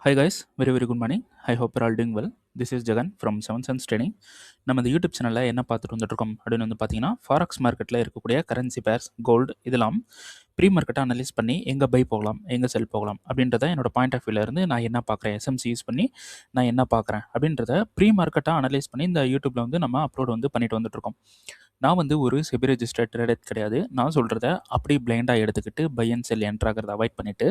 Hi guys, very good morning. I hope you're all doing well. This is Jagan from Seven Sense Trading. நம்ம இந்த YouTube சேனலில் என்ன பார்த்துட்டு வந்துட்டுருக்கோம் அப்படின்னு வந்து பார்த்தீங்கன்னா ஃபாரக்ஸ் மார்க்கெட்டில் இருக்கக்கூடிய கரன்சி பேர்ஸ் கோல்டு இதெல்லாம் ப்ரீ மார்க்கெட்டை அனலைஸ் பண்ணி எங்கே பை போகலாம் எங்கே செல் போகலாம் அப்படின்றத என்னோட பாயிண்ட் ஆஃப் வியூலேருந்து நான் என்ன பார்க்குறேன் எஸ்எம்சி யூஸ் பண்ணி நான் என்ன பார்க்குறேன் அப்படின்றத ப்ரீ மார்க்கெட்டாக அனலைஸ் பண்ணி இந்த யூடியூப்பில் வந்து நம்ம அப்லோட் வந்து பண்ணிட்டு வந்துட்டுருக்கோம். நான் வந்து ஒரு செபி ரெஜிஸ்டர்ட் ட்ரேடர் கிடையாது. நான் சொல்கிறத அப்படியே பிளைண்டாக எடுத்துக்கிட்டு பை அண்ட் செல் என்ட்ராகிறத அவாய்ட் பண்ணிவிட்டு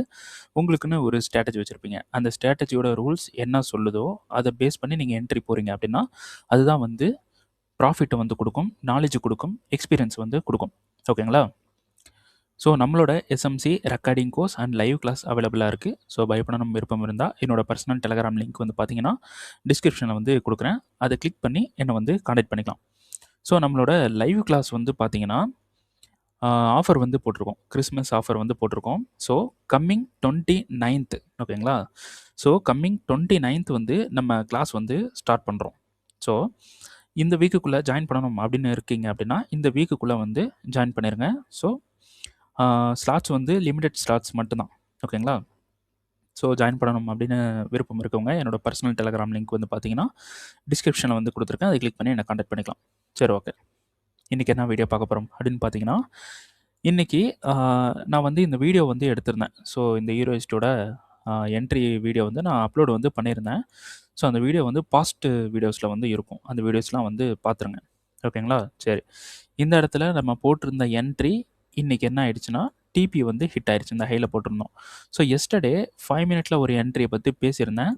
உங்களுக்குன்னு ஒரு ஸ்ட்ராட்டஜி வச்சுருப்பீங்க. அந்த ஸ்ட்ராட்டஜியோட ரூல்ஸ் என்ன சொல்லுதோ அதை பேஸ் பண்ணி நீங்கள் என்ட்ரி போகிறீங்க அப்படின்னா அதுதான் வந்து ப்ராஃபிட்டை வந்து கொடுக்கும், நாலேஜ் கொடுக்கும், எக்ஸ்பீரியன்ஸ் வந்து கொடுக்கும். ஓகேங்களா? ஸோ நம்மளோட SMC recording course and live class அவைலபிளாக இருக்குது. ஸோ பயப்படணும் விருப்பம் இருந்தால் என்னோட பர்சனல் டெலகிராம் லிங்க் வந்து பார்த்தீங்கன்னா டிஸ்கிரிப்ஷனில் வந்து கொடுக்குறேன். அதை கிளிக் பண்ணி என்னை வந்து கான்டாக்ட் பண்ணிக்கலாம். ஸோ நம்மளோட லைவ் கிளாஸ் வந்து பார்த்தீங்கன்னா ஆஃபர் வந்து போட்டிருக்கோம். கிறிஸ்மஸ் ஆஃபர் வந்து போட்டிருக்கோம். ஸோ கம்மிங் 29th ஓகேங்களா? ஸோ கம்மிங் 29th வந்து நம்ம கிளாஸ் வந்து ஸ்டார்ட் பண்ணுறோம். ஸோ இந்த வீக்குக்குள்ளே ஜாயின் பண்ணணும் அப்படின்னு இருக்கீங்க அப்படின்னா இந்த வீக்குக்குள்ளே வந்து ஜாயின் பண்ணிடுங்க. ஸோ ஸ்லாட்ஸ் வந்து லிமிடெட் ஸ்லாட்ஸ் மட்டும்தான். ஓகேங்களா? ஸோ ஜாயின் பண்ணணும் அப்படின்னு விருப்பம் இருக்கவங்க என்னோட பர்சனல் டெலகிராம் லிங்க் வந்து பார்த்தீங்கன்னா டிஸ்கிரிப்ஷனில் வந்து கொடுத்துருக்கேன். அதை கிளிக் பண்ணி என்னை கான்டாக்ட் பண்ணிக்கலாம். சரி, ஓகே. இன்றைக்கி என்ன வீடியோ பார்க்க போகிறோம் அப்படின்னு பார்த்தீங்கன்னா இன்றைக்கி நான் வந்து இந்த வீடியோ வந்து எடுத்திருந்தேன். ஸோ இந்த ஹீரோயிஸ்டோட என்ட்ரி வீடியோ வந்து நான் அப்லோடு வந்து பண்ணியிருந்தேன். ஸோ அந்த வீடியோ வந்து பாஸ்ட் வீடியோஸில் வந்து இருக்கும். அந்த வீடியோஸ்லாம் வந்து பார்த்துருங்க. ஓகேங்களா? சரி, இந்த இடத்துல நம்ம போட்டிருந்த என்ட்ரி இன்றைக்கி என்ன ஆயிடுச்சுன்னா டிபி வந்து ஹிட் ஆயிடுச்சு. இந்த ஹையில் போட்டிருந்தோம். ஸோ எஸ்டர்டே 5 மினிட்ல ஒரு என்ட்ரியை பற்றி பேசியிருந்தேன்.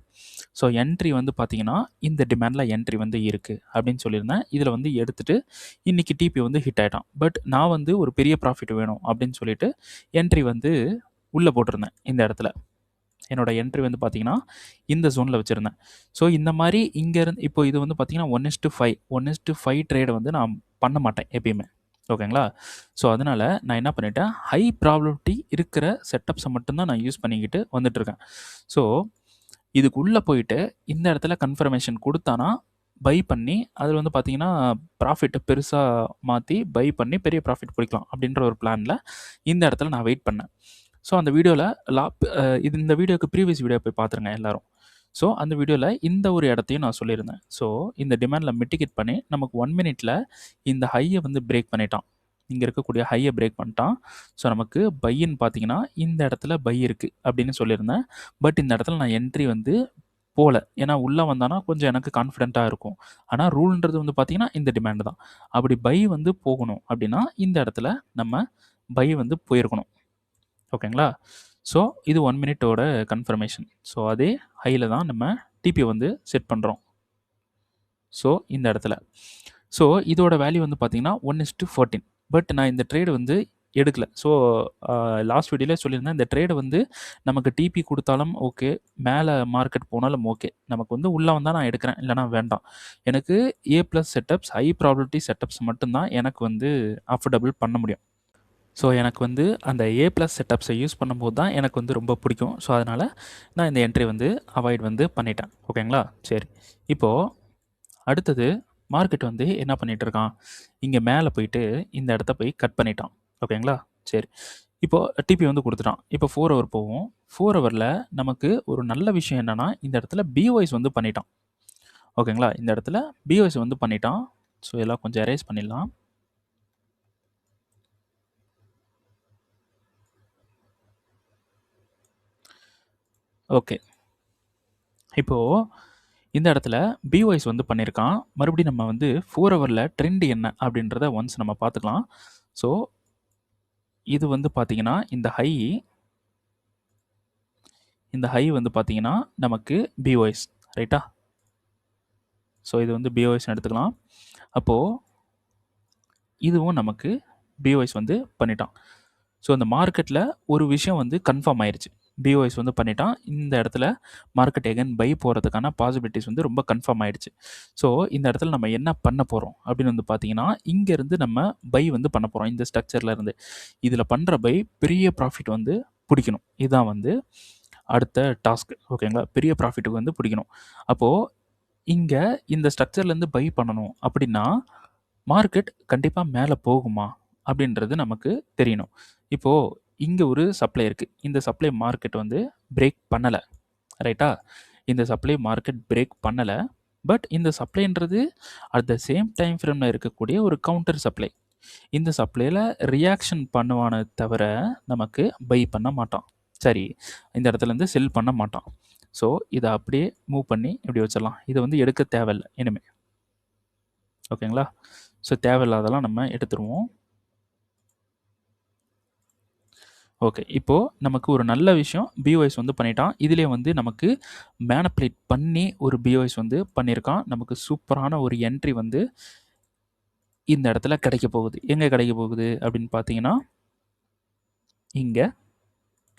ஸோ என்ட்ரி வந்து பார்த்தீங்கன்னா இந்த டிமாண்டில் என்ட்ரி வந்து இருக்குது அப்படின்னு சொல்லியிருந்தேன். இதில் வந்து எடுத்துகிட்டு இன்றைக்கி டிபி வந்து ஹிட் ஆகிட்டான். பட் நான் வந்து ஒரு பெரிய ப்ராஃபிட் வேணும் அப்படின்னு சொல்லிட்டு என்ட்ரி வந்து உள்ளே போட்டிருந்தேன். இந்த இடத்துல என்னோடய என்ட்ரி வந்து பார்த்தீங்கன்னா இந்த ஜோனில் வச்சுருந்தேன். ஸோ இந்த மாதிரி இங்கேருந்து இப்போ இது வந்து பார்த்தீங்கன்னா 1:5 1:5 ட்ரேடு வந்து நான் பண்ண மாட்டேன் எப்பயுமே. ஓகேங்களா? ஸோ அதனால் நான் என்ன பண்ணிட்டேன், ஹை ப்ராபபிலிட்டி இருக்கிற செட்டப்ஸை மட்டும்தான் நான் யூஸ் பண்ணிக்கிட்டு வந்துட்டுருக்கேன். ஸோ இதுக்குள்ளே போயிட்டு இந்த இடத்துல கன்ஃபர்மேஷன் கொடுத்தானா பை பண்ணி அதில் வந்து பார்த்தீங்கன்னா ப்ராஃபிட்டை பெருசாக மாற்றி பை பண்ணி பெரிய ப்ராஃபிட் பிடிக்கலாம் அப்படின்ற ஒரு பிளானில் இந்த இடத்துல நான் வெயிட் பண்ணேன். ஸோ அந்த வீடியோவில் இந்த வீடியோக்கு ப்ரீவியஸ் வீடியோ போய் பார்த்துருங்க எல்லோரும். ஸோ அந்த வீடியோவில் இந்த ஒரு இடத்தையும் நான் சொல்லியிருந்தேன். ஸோ இந்த டிமாண்டில் மிட்டிகேட் பண்ணி நமக்கு 1 மினிட்ல இந்த ஹையை வந்து பிரேக் பண்ணிட்டான். இங்கே இருக்கக்கூடிய ஹையை பிரேக் பண்ணிட்டான். ஸோ நமக்கு பையின்னு பார்த்தீங்கன்னா இந்த இடத்துல பை இருக்குது அப்படின்னு சொல்லியிருந்தேன். பட் இந்த இடத்துல நான் என்ட்ரி வந்து போகல. ஏன்னா உள்ளே வந்தானா கொஞ்சம் எனக்கு கான்ஃபிடென்ட்டாக இருக்கும். ஆனால் ரூல்ன்றது வந்து பார்த்தீங்கன்னா இந்த டிமாண்டு தான். அப்படி பை வந்து போகணும் அப்படின்னா இந்த இடத்துல நம்ம பை வந்து போயிருக்கணும். ஓகேங்களா? ஸோ இது 1 மினிட்டோட கன்ஃபர்மேஷன். ஸோ அதே ஹையில் தான் நம்ம டிபி வந்து செட் பண்ணுறோம். ஸோ இந்த இடத்துல ஸோ இதோட வேல்யூ வந்து பார்த்தீங்கன்னா 1:14. பட் நான் இந்த ட்ரேடு வந்து எடுக்கல. ஸோ லாஸ்ட் வீடியோவில் சொல்லியிருந்தேன் இந்த ட்ரேடு வந்து நமக்கு டிபி கொடுத்தாலும் ஓகே, மேலே மார்க்கெட் போனாலும் ஓகே, நமக்கு வந்து உள்ளே வந்தால் நான் எடுக்கிறேன், இல்லைனா வேண்டாம். எனக்கு A+ setups high probability setups மட்டும்தான் எனக்கு வந்து அஃபோர்டபுள் பண்ண முடியும். ஸோ எனக்கு வந்து அந்த A+ செட்டப்ஸை யூஸ் பண்ணும்போது தான் எனக்கு வந்து ரொம்ப பிடிக்கும். ஸோ அதனால் நான் இந்த என்ட்ரி வந்து அவாய்ட் வந்து பண்ணிட்டேன். ஓகேங்களா? சரி, இப்போது அடுத்தது மார்க்கெட் வந்து என்ன பண்ணிகிட்டு இருக்கான், இங்கே மேலே போயிட்டு இந்த இடத்த போய் கட் பண்ணிட்டான். ஓகேங்களா? சரி, இப்போது டிபி வந்து கொடுத்துட்டான். இப்போ 4 ஹவர் போவோம். 4 ஹவரில் நமக்கு ஒரு நல்ல விஷயம் என்னென்னா இந்த இடத்துல பிஒய்ஸ் வந்து பண்ணிட்டான். ஓகேங்களா? இந்த இடத்துல பிஒய்ஸ் வந்து பண்ணிட்டான். ஸோ எல்லாம் கொஞ்சம் எரேஸ் பண்ணிடலாம். ஓகே, இப்போது இந்த இடத்துல பிஒய்ஸ் வந்து பண்ணியிருக்கான். மறுபடியும் நம்ம வந்து 4 ஹவரில் ட்ரெண்ட் என்ன அப்படின்றத ஒன்ஸ் நம்ம பார்த்துக்கலாம். ஸோ இது வந்து பார்த்தீங்கன்னா இந்த ஹை வந்து பார்த்தீங்கன்னா நமக்கு பிஒய்ஸ் ரைட்டா? ஸோ இது வந்து பிஒய்ஸ்னு எடுத்துக்கலாம். அப்போது இதுவும் நமக்கு பிஒய்ஸ் வந்து பண்ணிட்டான். ஸோ இந்த மார்க்கெட்டில் ஒரு விஷயம் வந்து கன்ஃபார்ம் ஆயிடுச்சு. பிஓஎஸ் வந்து பண்ணிட்டான். இந்த இடத்துல மார்க்கெட் எகன் பை போகிறதுக்கான பாசிபிலிட்டிஸ் வந்து ரொம்ப கன்ஃபார்ம் ஆகிடுச்சு. ஸோ இந்த இடத்துல நம்ம என்ன பண்ண போகிறோம் அப்படின்னு வந்து பார்த்தீங்கன்னா இங்கேருந்து நம்ம பை வந்து பண்ண போகிறோம். இந்த ஸ்ட்ரக்சரில் இருந்து இதில் பண்ணுற பை பெரிய ப்ராஃபிட் வந்து பிடிக்கணும். இதுதான் வந்து அடுத்த டாஸ்க். ஓகேங்களா? பெரிய ப்ராஃபிட்டுக்கு வந்து பிடிக்கணும். அப்போது இங்கே இந்த ஸ்ட்ரக்சர்லேருந்து பை பண்ணணும் அப்படின்னா மார்க்கெட் கண்டிப்பாக மேலே போகுமா அப்படின்றது நமக்கு தெரியணும். இப்போது இங்கே ஒரு சப்ளை இருக்குது. இந்த சப்ளை மார்க்கெட் வந்து பிரேக் பண்ணலை. ரைட்டா? இந்த சப்ளை மார்க்கெட் பிரேக் பண்ணல. பட் இந்த சப்ளைன்றது அட் த சேம் டைம் ஃப்ரேம்ல இருக்கக்கூடிய ஒரு கவுண்டர் சப்ளை. இந்த சப்ளைல ரியாக்ஷன் பண்ணுவானே தவிர நமக்கு பை பண்ண மாட்டான். சரி, இந்த இடத்துலேருந்து செல் பண்ண மாட்டான். ஸோ இதை அப்படியே மூவ் பண்ணி இப்படி வச்சிடலாம். இதை வந்து எடுக்க தேவையில்லை இனிமே. ஓகேங்களா? ஸோ தேவையில்லாதெல்லாம் நம்ம எடுத்துருவோம். ஓகே, இப்போது நமக்கு ஒரு நல்ல விஷயம் பிஓஎஸ் வந்து பண்ணிட்டான். இதிலே வந்து நமக்கு மேனிப்புலேட் பண்ணி ஒரு பிஓஎஸ் வந்து பண்ணியிருக்கான். நமக்கு சூப்பரான ஒரு என்ட்ரி வந்து இந்த இடத்துல கிடைக்க போகுது. எங்கே கிடைக்க போகுது அப்படின்னு பார்த்தீங்கன்னா, இங்கே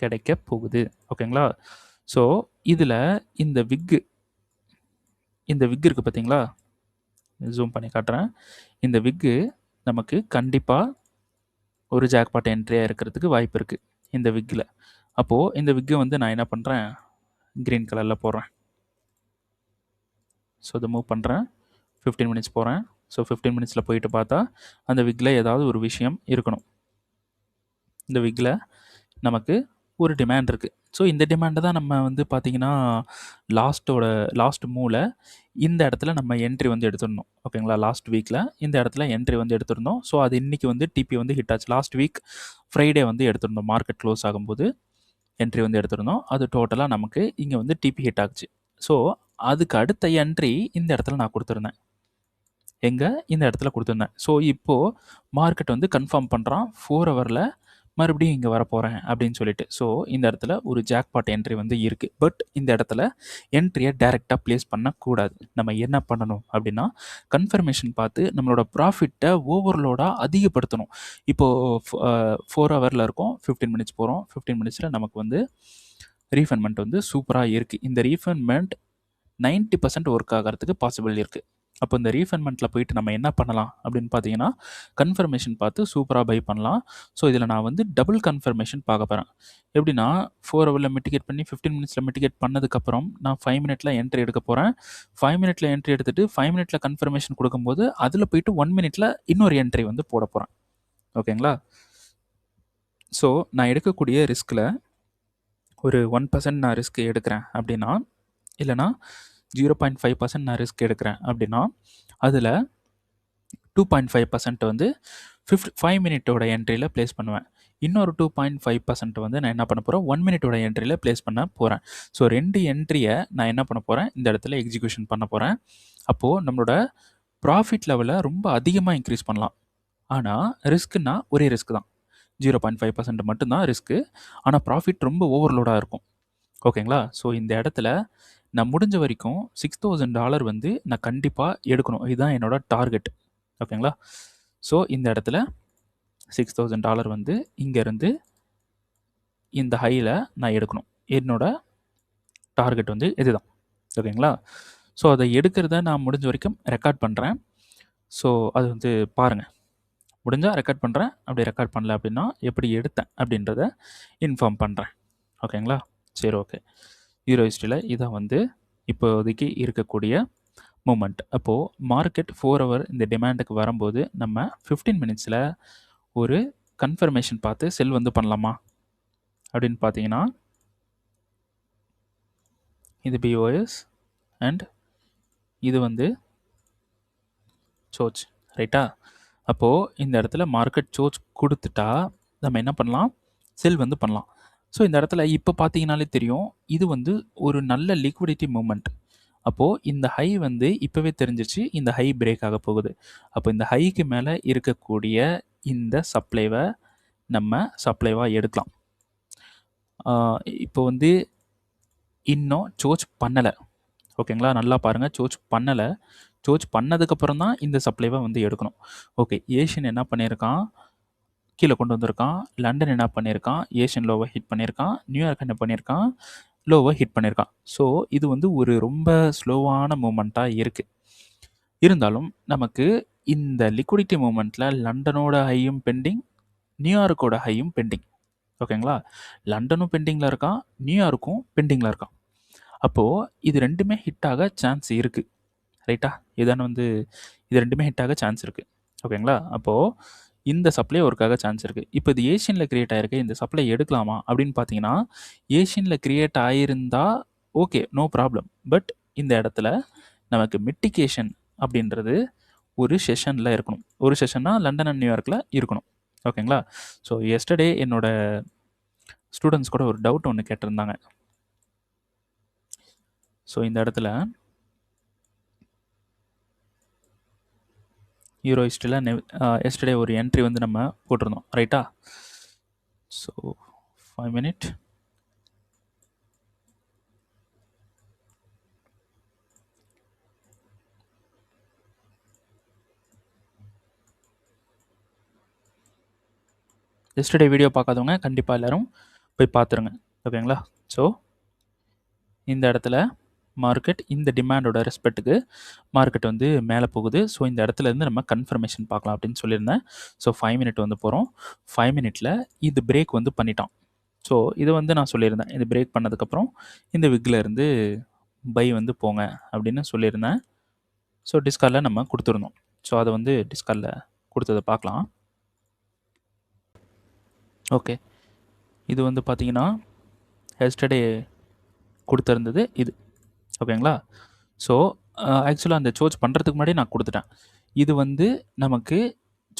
கிடைக்க போகுது. ஓகேங்களா? ஸோ இதில் இந்த விக்கு இருக்குது பார்த்தீங்களா? ஜூம் பண்ணி காட்டுறேன். இந்த விக்கு நமக்கு கண்டிப்பாக ஒரு ஜாக்பாட் என்ட்ரியாக இருக்கிறதுக்கு வாய்ப்பு இருக்குது இந்த விக்கில். அப்போது இந்த விக்கை வந்து நான் என்ன பண்ணுறேன், க்ரீன் கலரில் போடுறேன். ஸோ இதை மூவ் பண்ணுறேன். 15 மினிட்ஸ் போகிறேன். ஸோ 15 மினிட்ஸில் போயிட்டு பார்த்தா அந்த விக்கில் ஏதாவது ஒரு விஷயம் இருக்கணும். இந்த விக்கில் நமக்கு ஒரு டிமாண்ட் இருக்குது. ஸோ இந்த டிமாண்டை தான் நம்ம வந்து பார்த்திங்கன்னா லாஸ்ட் மூவில் இந்த இடத்துல நம்ம என்ட்ரி வந்து எடுத்துருந்தோம். ஓகேங்களா? லாஸ்ட் வீக்கில் இந்த இடத்துல என்ட்ரி வந்து எடுத்திருந்தோம். ஸோ அது இன்றைக்கி வந்து டிபி வந்து ஹிட் ஆச்சு. லாஸ்ட் வீக் ஃப்ரைடே வந்து எடுத்திருந்தோம். மார்க்கெட் க்ளோஸ் ஆகும்போது என்ட்ரி வந்து எடுத்திருந்தோம். அது டோட்டலாக நமக்கு இங்கே வந்து டிபி ஹிட் ஆகுச்சு. ஸோ அதுக்கு அடுத்த என்ட்ரி இந்த இடத்துல நான் கொடுத்துருந்தேன். எங்கே? இந்த இடத்துல கொடுத்துருந்தேன். ஸோ இப்போது மார்க்கெட் வந்து கன்ஃபார்ம் பண்ணுறான் 4 ஹவரில் மறுபடியும் இங்கே வரப்போகிறேன் அப்படின்னு சொல்லிட்டு. ஸோ இந்த இடத்துல ஒரு ஜாக்பாட் என்ட்ரி வந்து இருக்குது. பட் இந்த இடத்துல என்ட்ரியை டைரெக்டாக ப்ளேஸ் பண்ணக்கூடாது. நம்ம என்ன பண்ணணும் அப்படின்னா, கன்ஃபர்மேஷன் பார்த்து நம்மளோட ப்ராஃபிட்டை ஓவர்லோடாக அதிகப்படுத்தணும். இப்போது 4 ஹவரில் இருக்கும், 15 மினிட்ஸ் போகிறோம். 15 மினிட்ஸில் நமக்கு வந்து ரீஃபண்ட்மெண்ட் வந்து சூப்பராக இருக்குது. இந்த ரீஃபண்ட்மெண்ட் 90% ஒர்க் ஆகிறதுக்கு பாசிபிள் இருக்குது. அப்போ இந்த ரீஃபண்ட்மெண்ட்டில் போயிட்டு நம்ம என்ன பண்ணலாம் அப்படின்னு பார்த்தீங்கன்னா, கன்ஃபர்மேஷன் பார்த்து சூப்பராக பை பண்ணலாம். ஸோ இதில் நான் வந்து டபுள் கன்ஃபர்மேஷன் பார்க்க போகிறேன். எப்படின்னா 4 ஹவரில் மிட்டிகேட் பண்ணி 15 மினிட்ஸில் மிட்டிகேட் பண்ணதுக்கப்புறம் நான் 5 மினிட்ல என்ட்ரி எடுக்க போகிறேன். 5 மினிட்ல என்ட்ரி எடுத்துகிட்டு 5 மினிட்ல கன்ஃபர்மேஷன் கொடுக்கும்போது அதில் போயிட்டு 1 மினிட்ல இன்னொரு என்ட்ரி வந்து போட போகிறேன். ஓகேங்களா? ஸோ நான் எடுக்கக்கூடிய ரிஸ்கில் ஒரு 1% நான் ரிஸ்க் எடுக்கிறேன் அப்படின்னா, இல்லைனா 0.5% நான் ரிஸ்க் எடுக்கிறேன் அப்படின்னா, அதில் 2.5% வந்து 5 மினிட்டோட என்ட்ரியில் ப்ளேஸ் பண்ணுவேன். இன்னொரு 2.5% வந்து நான் என்ன பண்ண போகிறேன், 1 மினிட்டோட என்ட்ரியில் ப்ளேஸ் பண்ண போகிறேன். ஸோ 2 என்ட்ரியை நான் என்ன பண்ண போகிறேன், இந்த இடத்துல எக்ஸிக்யூஷன் பண்ண போகிறேன். அப்போது நம்மளோட ப்ராஃபிட் லெவலை ரொம்ப அதிகமாக இன்க்ரீஸ் பண்ணலாம். ஆனால் ரிஸ்க்குன்னா ஒரே ரிஸ்க் தான். 0.5% மட்டும்தான் ரிஸ்க்கு. ஆனால் ப்ராஃபிட் ரொம்ப ஓவர்லோடாக இருக்கும். ஓகேங்களா? ஸோ இந்த இடத்துல நான் முடிஞ்ச வரைக்கும் $6,000 வந்து நான் கண்டிப்பாக எடுக்கணும். இதுதான் என்னோட டார்கெட். ஓகேங்களா? ஸோ இந்த இடத்துல $6,000 வந்து இங்கேருந்து இந்த ஹையில் நான் எடுக்கணும். என்னோட டார்கெட் வந்து இதுதான். ஓகேங்களா? ஸோ அதை எடுக்கிறத நான் முடிஞ்ச வரைக்கும் ரெக்கார்ட் பண்ணுறேன். ஸோ அது வந்து பாருங்கள். முடிஞ்சால் ரெக்கார்ட் பண்ணுறேன். அப்படி ரெக்கார்ட் பண்ணல அப்படின்னா எப்படி எடுத்தேன் அப்படின்றத இன்ஃபார்ம் பண்ணுறேன். ஓகேங்களா? சரி, ஓகே. யூரோ ஹிஸ்ட்ரியில் இதான் வந்து இப்போதைக்கு இருக்கக்கூடிய மூமெண்ட். அப்போது மார்க்கெட் 4 ஹவர் இந்த டிமாண்டுக்கு வரும்போது நம்ம 15 மினிட்ஸில் ஒரு கன்ஃபர்மேஷன் பார்த்து செல் வந்து பண்ணலாமா அப்படின்னு பார்த்தீங்கன்னா, இது பிஓஎஸ் அண்ட் இது வந்து சோச். ரைட்டா? அப்போது இந்த இடத்துல மார்க்கெட் சோச் கொடுத்துட்டா நம்ம என்ன பண்ணலாம், செல் வந்து பண்ணலாம். ஸோ இந்த இடத்துல இப்போ பார்த்தீங்கனாலே தெரியும், இது வந்து ஒரு நல்ல லிக்விடிட்டி மூமெண்ட். அப்போது இந்த ஹை வந்து இப்போவே தெரிஞ்சிச்சு, இந்த ஹை பிரேக் ஆக போகுது. அப்போ இந்த ஹைக்கு மேலே இருக்கக்கூடிய இந்த சப்ளைவை நம்ம சப்ளைவாக எடுக்கலாம். இப்போ வந்து இன்னும் சோச் பண்ணலை. ஓகேங்களா? நல்லா பாருங்கள், சோச் பண்ணலை. சோச் பண்ணதுக்கப்புறம் தான் இந்த சப்ளைவை வந்து எடுக்கணும். ஓகே, ஏஷியன் என்ன பண்ணியிருக்கான், கீழே கொண்டு வந்திருக்கான். லண்டன் என்ன பண்ணியிருக்கான், ஏஷியன் லோவை ஹிட் பண்ணியிருக்கான். நியூயார்க் என்ன பண்ணியிருக்கான், லோவை ஹிட் பண்ணியிருக்கான். ஸோ இது வந்து ஒரு ரொம்ப ஸ்லோவான மூமெண்ட்டாக இருக்குது. இருந்தாலும் நமக்கு இந்த லிக்விடிட்டி மூமெண்ட்டில் லண்டனோட ஹையும் பெண்டிங், நியூயார்க்கோட ஹையும் பெண்டிங். ஓகேங்களா? லண்டனும் பெண்டிங்கில் இருக்கான், நியூயார்க்கும் பெண்டிங்கில் இருக்கான். அப்போது இது ரெண்டுமே ஹிட் ஆக சான்ஸ் இருக்குது. ரைட்டா? இதான வந்து இது ரெண்டுமே ஹிட் ஆக சான்ஸ் இருக்குது. ஓகேங்களா? அப்போது இந்த சப்ளை ஒர்க்காக சான்ஸ் இருக்குது. இப்போ இது ஏஷியனில் க்ரியேட் ஆகிருக்கு, இந்த சப்ளை எடுக்கலாமா அப்படின்னு பார்த்தீங்கன்னா, ஏஷியனில் க்ரியேட் ஆகியிருந்தால் ஓகே, நோ ப்ராப்ளம். பட் இந்த இடத்துல நமக்கு மிட்டிகேஷன் அப்படின்றது ஒரு செஷனில் இருக்கணும். ஒரு செஷன்னா லண்டன் அண்ட் நியூயார்க்கில் இருக்கணும். ஓகேங்களா? ஸோ எஸ்டர்டே என்னோட ஸ்டூடெண்ட்ஸ் கூட ஒரு டவுட் ஒன்று கேட்டிருந்தாங்க. ஸோ இந்த இடத்துல யூரோ ஹிஸ்ட்ரியில் எஸ்டர்டே ஒரு என்ட்ரி வந்து நம்ம போட்டிருந்தோம், ரைட்டா? So 5 minutes. எஸ்டர்டே வீடியோ பார்க்காதவங்க கண்டிப்பாக எல்லோரும் போய் பார்த்துருங்க. ஓகேங்களா? ஸோ இந்த இடத்துல மார்க்கெட் இந்த டிமாண்டோட ரெஸ்பெக்ட்டுக்கு மார்க்கெட் வந்து மேலே போகுது. ஸோ இந்த இடத்துல இருந்து நம்ம கன்ஃபர்மேஷன் பார்க்கலாம் அப்படின்னு சொல்லியிருந்தேன். ஸோ 5 minute வந்து போகிறோம். 5 minute இது பிரேக் வந்து பண்ணிட்டான். ஸோ இது வந்து நான் சொல்லியிருந்தேன், இது பிரேக் பண்ணதுக்கப்புறம் இந்த விக்கில் இருந்து பை வந்து போங்க அப்படின்னு சொல்லியிருந்தேன். ஸோ டிஸ்கார்டில் நம்ம கொடுத்துருந்தோம். ஸோ அதை வந்து டிஸ்கார்டில் கொடுத்ததை பார்க்கலாம். ஓகே, இது வந்து பார்த்தீங்கன்னா எஸ்டர்டே கொடுத்துருந்தது இது. ஓகேங்களா? ஸோ ஆக்சுவலாக அந்த சோர்ச் பண்ணுறதுக்கு முன்னாடி நான் கொடுத்துட்டேன். இது வந்து நமக்கு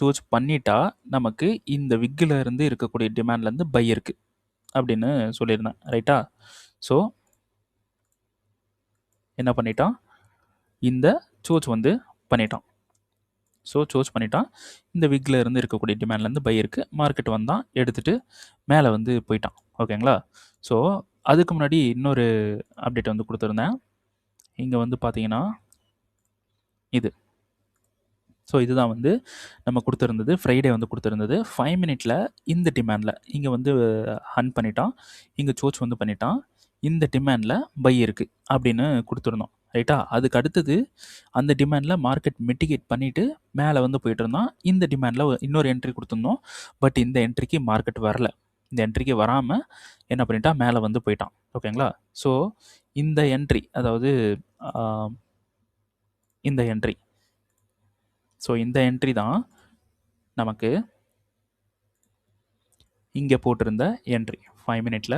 சோர்ச் பண்ணிட்டா நமக்கு இந்த விக்கில் இருந்து இருக்கக்கூடிய டிமாண்ட்லேருந்து பை இருக்குது அப்படின்னு சொல்லியிருந்தேன், ரைட்டா? ஸோ என்ன பண்ணிட்டான், இந்த சோர்ச் வந்து பண்ணிட்டான். ஸோ சோர்ச் பண்ணிட்டான். இந்த விக்கில் இருந்து இருக்கக்கூடிய டிமாண்ட்லேருந்து பை இருக்குது. மார்க்கெட் வந்தான், எடுத்துகிட்டு மேலே வந்து போயிட்டான். ஓகேங்களா? ஸோ அதுக்கு முன்னாடி இன்னொரு அப்டேட் வந்து கொடுத்துருந்தேன். இங்கே வந்து பார்த்தீங்கன்னா இது. ஸோ இதுதான் வந்து நம்ம கொடுத்துருந்தது, ஃப்ரைடே வந்து கொடுத்துருந்தது. 5 minute இந்த டிமாண்டில் இங்கே வந்து ஹன் பண்ணிட்டான், இங்கே சோர்ச் வந்து பண்ணிட்டான், இந்த டிமாண்டில் பை இருக்குது அப்படின்னு கொடுத்துருந்தோம், ரைட்டா? அதுக்கு அடுத்தது அந்த டிமாண்டில் மார்க்கெட் மிட்டிகேட் பண்ணிவிட்டு மேலே வந்து போயிட்டு இருந்தான். இந்த டிமாண்டில் இன்னொரு என்ட்ரி கொடுத்துருந்தோம். பட் இந்த என்ட்ரிக்கு மார்க்கெட் வரல. இந்த என்ட்ரிக்கு வராமல் என்ன பண்ணிட்டான், மேலே வந்து போயிட்டான். ஓகேங்களா? ஸோ இந்த என்ட்ரி, அதாவது இந்த என்ட்ரி, ஸோ இந்த என்ட்ரி தான் நமக்கு இங்கே போட்டிருந்த என்ட்ரி 5 minute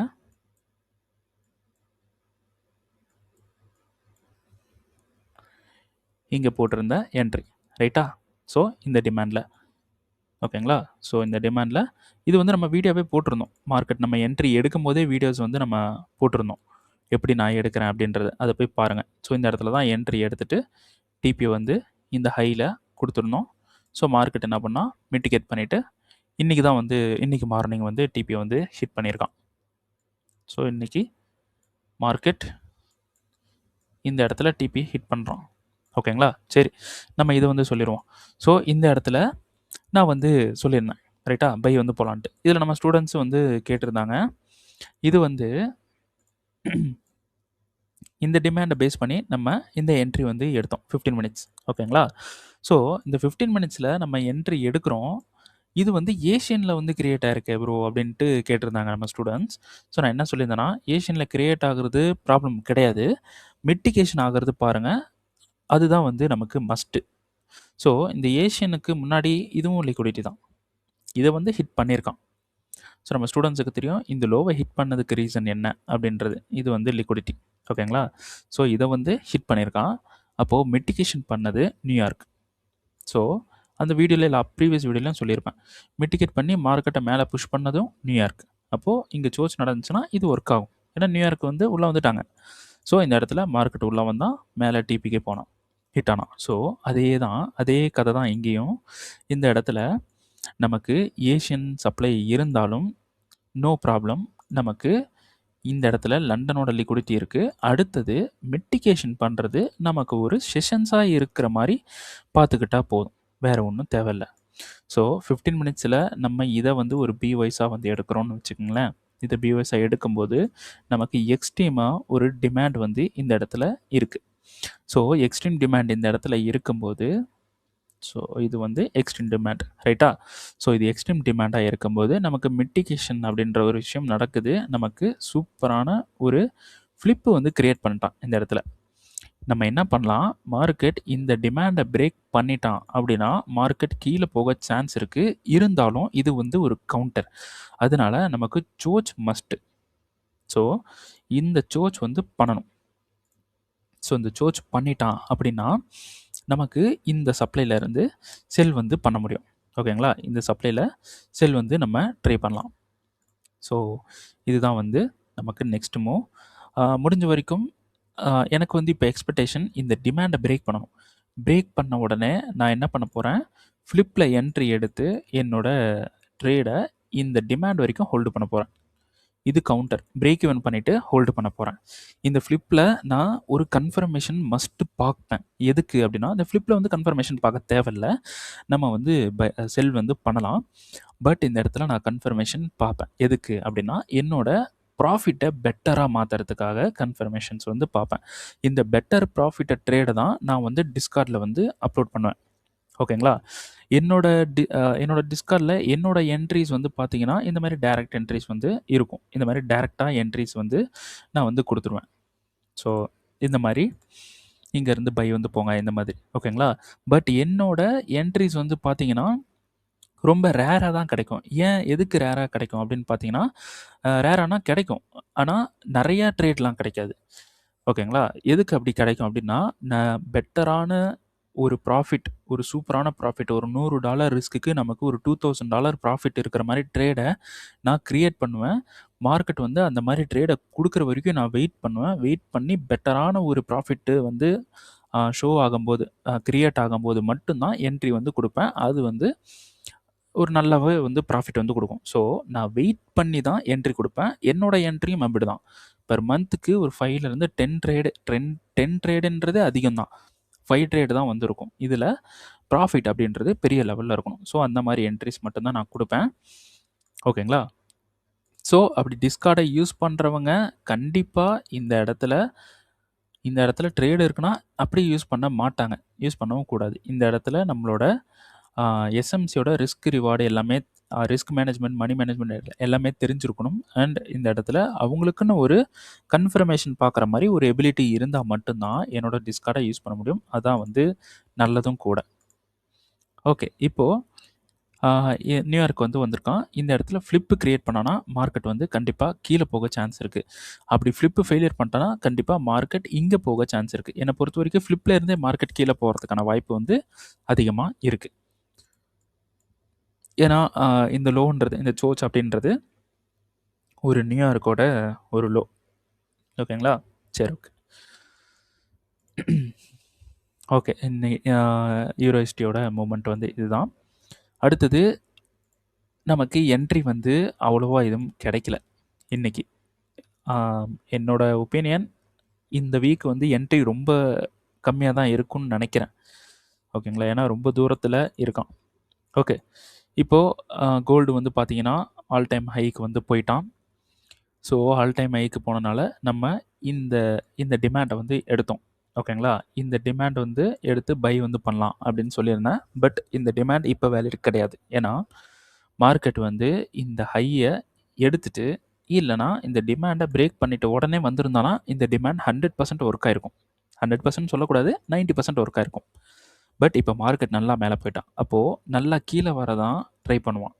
இங்கே போட்டிருந்த என்ட்ரி, ரைட்டா? ஸோ இந்த டிமாண்டில், ஓகேங்களா? ஸோ இந்த டிமாண்டில் இது வந்து நம்ம வீடியோவே போட்டிருந்தோம். மார்க்கெட் நம்ம என்ட்ரி எடுக்கும் போதே வீடியோஸ் வந்து நம்ம போட்டிருந்தோம், எப்படி நான் எடுக்கிறேன் அப்படின்றது. அதை போய் பாருங்கள். ஸோ இந்த இடத்துல தான் என்ட்ரி எடுத்துகிட்டு டிபி வந்து இந்த ஹையில் கொடுத்துருந்தோம். ஸோ மார்க்கெட் என்ன பண்ணால் மிட்டிகேட் பண்ணிவிட்டு இன்றைக்கி தான் வந்து இன்றைக்கி மார்னிங் வந்து டிபி வந்து ஹிட் பண்ணியிருக்கான். ஸோ இன்றைக்கி மார்க்கெட் இந்த இடத்துல டிபி ஹிட் பண்ணுறோம். ஓகேங்களா? சரி, நம்ம இதை வந்து சொல்லிடுவோம். ஸோ இந்த இடத்துல நான் வந்து சொல்லியிருந்தேன், ரைட்டா, பை வந்து போகலான்ட்டு. இதில் நம்ம ஸ்டூடெண்ட்ஸ் வந்து கேட்டிருந்தாங்க, இது வந்து இந்த டிமாண்டை பேஸ் பண்ணி நம்ம இந்த என்ட்ரி வந்து எடுத்தோம் 15 minutes. ஓகேங்களா? ஸோ இந்த 15 minutes நம்ம என்ட்ரி எடுக்கிறோம். இது வந்து ஏஷியனில் வந்து கிரியேட் ஆகிருக்கு ப்ரோ அப்படின்ட்டு கேட்டிருந்தாங்க நம்ம ஸ்டூடெண்ட்ஸ். ஸோ நான் என்ன சொல்லியிருந்தேன்னா, ஏஷியனில் கிரியேட் ஆகுறது ப்ராப்ளம் கிடையாது, மிட்டிகேஷன் ஆகிறது பாருங்கள், அதுதான் வந்து நமக்கு மஸ்ட்டு. ஸோ இந்த ஏஷியனுக்கு முன்னாடி இதுவும் லிக்விடிட்டி தான், இதை வந்து ஹிட் பண்ணியிருக்கான். ஸோ நம்ம ஸ்டூடெண்ட்ஸுக்கு தெரியும் இந்த லோவை ஹிட் பண்ணதுக்கு ரீசன் என்ன அப்படின்றது. இது வந்து லிக்விடிட்டி. ஓகேங்களா? ஸோ இதை வந்து ஹிட் பண்ணியிருக்கான். அப்போது மிட்டிகேஷன் பண்ணது நியூயார்க். ஸோ அந்த வீடியோவில் ப்ரீவியஸ் வீடியோலாம் சொல்லியிருப்பேன், மிட்டிகேட் பண்ணி மார்க்கெட்டை மேலே புஷ் பண்ணதும் நியூயார்க். அப்போது இங்கே சோர்ச் நடந்துச்சுன்னா இது ஒர்க் ஆகும், ஏன்னா நியூயார்க் வந்து உள்ளே வந்துட்டாங்க. ஸோ இந்த இடத்துல மார்க்கெட் உள்ளே வந்தால் மேலே டிபிக்கே போனான், ஹிட் ஆனான். ஸோ அதே கதை தான் இங்கேயும். இந்த இடத்துல நமக்கு ஏஷியன் சப்ளை இருந்தாலும் நோ ப்ராப்ளம், நமக்கு இந்த இடத்துல லண்டனோட லிக்விடிட்டி இருக்குது. அடுத்தது மிட்டிகேஷன் பண்ணுறது நமக்கு ஒரு செஷன்ஸாக இருக்கிற மாதிரி பார்த்துக்கிட்டா போதும், வேறு ஒன்றும் தேவையில்லை. ஸோ 15 minutes நம்ம இதை வந்து ஒரு பி வைஸாக வந்து எடுக்கிறோன்னு வச்சுக்கோங்களேன். இதை பி வைஸாக எடுக்கும்போது நமக்கு எக்ஸ்ட்ரீமாக ஒரு டிமாண்ட் வந்து இந்த இடத்துல இருக்குது. ஸோ எக்ஸ்ட்ரீம் டிமாண்ட் இந்த இடத்துல இருக்கும்போது, ஸோ இது வந்து எக்ஸ்ட்ரீம் டிமாண்ட், ரைட்டா? ஸோ இது எக்ஸ்ட்ரீம் டிமாண்டாக இருக்கும்போது நமக்கு மிட்டிகேஷன் அப்படின்ற ஒரு விஷயம் நடக்குது. நமக்கு சூப்பரான ஒரு ஃப்ளிப்பு வந்து க்ரியேட் பண்ணிட்டான் இந்த இடத்துல. நம்ம என்ன பண்ணலாம், மார்க்கெட் இந்த டிமாண்டை பிரேக் பண்ணிட்டான் அப்படின்னா மார்க்கெட் கீழே போக சான்ஸ் இருக்குது. இருந்தாலும் இது வந்து ஒரு கவுண்டர், அதனால நமக்கு சோர்ச் மஸ்ட்டு. ஸோ இந்த சோச் வந்து பண்ணணும். ஸோ இந்த சோச் பண்ணிட்டான் அப்படின்னா நமக்கு இந்த சப்ளைலேருந்து செல் வந்து பண்ண முடியும். ஓகேங்களா? இந்த சப்ளையில் செல் வந்து நம்ம ட்ரை பண்ணலாம். ஸோ இதுதான் வந்து நமக்கு நெக்ஸ்ட் மூவ். முடிஞ்ச வரைக்கும் எனக்கு வந்து இப்போ எக்ஸ்பெக்டேஷன் இந்த டிமாண்டை பிரேக் பண்ணணும். பிரேக் பண்ண உடனே நான் என்ன பண்ண போகிறேன், ஃப்ளிப்பில் என்ட்ரி எடுத்து என்னோட ட்ரேடை இந்த டிமாண்ட் வரைக்கும் ஹோல்டு பண்ண போகிறேன். இது கவுண்டர். பிரேக் ஈவன் பண்ணிவிட்டு ஹோல்டு பண்ண போகிறேன். இந்த ஃப்ளிப்பில் நான் ஒரு கன்ஃபர்மேஷன் மஸ்ட்டு பார்ப்பேன். எதுக்கு அப்படின்னா, இந்த ஃப்ளிப்பில் வந்து கன்ஃபர்மேஷன் பார்க்க தேவையில்ல. நம்ம வந்து செல் வந்து பண்ணலாம். பட் இந்த இடத்துல நான் கன்ஃபர்மேஷன் பார்ப்பேன். எதுக்கு அப்படின்னா, என்னோட ப்ராஃபிட்டை பெட்டராக மாற்றுறதுக்காக கன்ஃபர்மேஷன்ஸ் வந்து பார்ப்பேன். இந்த பெட்டர் ப்ராஃபிட்டை ட்ரேடை தான் நான் வந்து டிஸ்கார்டில் வந்து அப்லோட் பண்ணுவேன். ஓகேங்களா? என்னோட என்னோட டிஸ்கார்டில் என்னோட என்ட்ரிஸ் வந்து பார்த்தீங்கன்னா, இந்த மாதிரி டைரக்ட் என்ட்ரிஸ் வந்து இருக்கும். இந்த மாதிரி டைரெக்டாக என்ட்ரிஸ் வந்து நான் வந்து கொடுத்துருவேன். ஸோ இந்த மாதிரி இங்கேருந்து பை வந்து போங்க இந்த மாதிரி. ஓகேங்களா? பட் என்னோட என்ட்ரிஸ் வந்து பார்த்தீங்கன்னா, ரொம்ப ரேராக தான் கிடைக்கும். ஏன் எதுக்கு ரேராக கிடைக்கும் அப்படின்னு பார்த்தீங்கன்னா, ரேரானா கிடைக்கும். ஆனால் நிறையா ட்ரேட்லாம் கிடைக்காது. ஓகேங்களா? எதுக்கு அப்படி கிடைக்கும் அப்படின்னா, நான் பெட்டரான ஒரு ப்ராஃபிட், ஒரு சூப்பரான ப்ராஃபிட், ஒரு $100 ரிஸ்க்குக்கு நமக்கு ஒரு $2000 ப்ராஃபிட் இருக்கிற மாதிரி ட்ரேடை நான் கிரியேட் பண்ணுவேன். மார்க்கெட் வந்து அந்த மாதிரி ட்ரேடை கொடுக்குற வரைக்கும் நான் வெயிட் பண்ணுவேன். வெயிட் பண்ணி பெட்டரான ஒரு ப்ராஃபிட்டு வந்து ஷோ ஆகும்போது, கிரியேட் ஆகும்போது மட்டும்தான் என்ட்ரி வந்து கொடுப்பேன். அது வந்து ஒரு நல்லாவே வந்து ப்ராஃபிட் வந்து கொடுக்கும். ஸோ நான் வெயிட் பண்ணி தான் என்ட்ரி கொடுப்பேன். என்னோட என்ட்ரியும் அப்படி தான். பெர் மந்த்துக்கு ஒரு 5லேருந்து 10 ட்ரேடு 10 ட்ரேடுன்றது அதிகம் தான். 5 ட்ரேடு தான் வந்திருக்கும். இதில் ப்ராஃபிட் அப்படின்றது பெரிய லெவலில் இருக்கணும். ஸோ அந்த மாதிரி என்ட்ரிஸ் மட்டும்தான் நான் கொடுப்பேன். ஓகேங்களா? ஸோ அப்படி டிஸ்கார்டை யூஸ் பண்ணுறவங்க கண்டிப்பாக இந்த இடத்துல ட்ரேடு இருக்குன்னா அப்படியே யூஸ் பண்ண மாட்டாங்க. யூஸ் பண்ணவும் கூடாது. இந்த இடத்துல நம்மளோட எஸ்எம்சியோட ரிஸ்க் ரிவார்டு எல்லாமே, ரிஸ்க் மேனேஜ்மெண்ட், மணி மேனேஜ்மெண்ட் எல்லாமே தெரிஞ்சிருக்கணும். அண்ட் இந்த இடத்துல அவங்களுக்குன்னு ஒரு கன்ஃபர்மேஷன் பார்க்குற மாதிரி ஒரு எபிலிட்டி இருந்தால் மட்டும்தான் என்னோட டிஸ்கார்டை யூஸ் பண்ண முடியும். அதான் வந்து நல்லதும் கூட. ஓகே, இப்போது நியூயார்க் வந்து வந்திருக்கான். இந்த இடத்துல ஃப்ளிப்பு கிரியேட் பண்ணானா மார்க்கெட் வந்து கண்டிப்பாக கீழே போக சான்ஸ் இருக்குது. அப்படி ஃப்ளிப்பு ஃபெயிலியர் பண்ணிட்டானா கண்டிப்பாக மார்க்கெட் இங்கே போக சான்ஸ் இருக்குது. என்னை பொறுத்த வரைக்கும் ஃப்ளிப்பில் இருந்தே மார்க்கெட் கீழே போகிறதுக்கான வாய்ப்பு வந்து அதிகமாக இருக்குது. ஏன்னா இந்த லோன்றது, இந்த சோச் அப்படின்றது ஒரு நியூயார்க்கோட ஒரு லோ. ஓகேங்களா? சரி, ஓகே. ஓகே, இன்னைக்கு யூரோஹிஸ்டியோட மூமெண்ட் வந்து இதுதான். அடுத்தது நமக்கு என்ட்ரி வந்து அவ்வளோவா எதுவும் கிடைக்கல இன்னைக்கு. என்னோட ஒப்பீனியன் இந்த வீக் வந்து என்ட்ரி ரொம்ப கம்மியாக தான் இருக்கும்னு நினைக்கிறேன். ஓகேங்களா? ஏன்னா ரொம்ப தூரத்தில் இருக்கான். ஓகே, இப்போது கோல்டு வந்து பார்த்தீங்கன்னா ஆல் டைம் ஹைக்கு வந்து போயிட்டான். ஸோ ஆல் டைம் ஹைக்கு போனனால நம்ம இந்த டிமாண்டை வந்து எடுத்தோம். ஓகேங்களா? இந்த டிமாண்ட் வந்து எடுத்து பை வந்து பண்ணலாம் அப்படின்னு சொல்லியிருந்தேன். பட் இந்த டிமாண்ட் இப்போ வேலிட் கிடையாது. ஏன்னா மார்க்கெட் வந்து இந்த ஹையை எடுத்துட்டு, இல்லைனா இந்த டிமாண்டை பிரேக் பண்ணிட்டு உடனே வந்திருந்தானா இந்த டிமாண்ட் 100% ஒர்க் ஆயிருக்கும். 100% சொல்லக்கூடாது, 90% ஒர்க் ஆயிருக்கும். பட் இப்போ மார்க்கெட் நல்லா மேலே போயிட்டான். அப்போது நல்லா கீழே வர தான் ட்ரை பண்ணுவான்.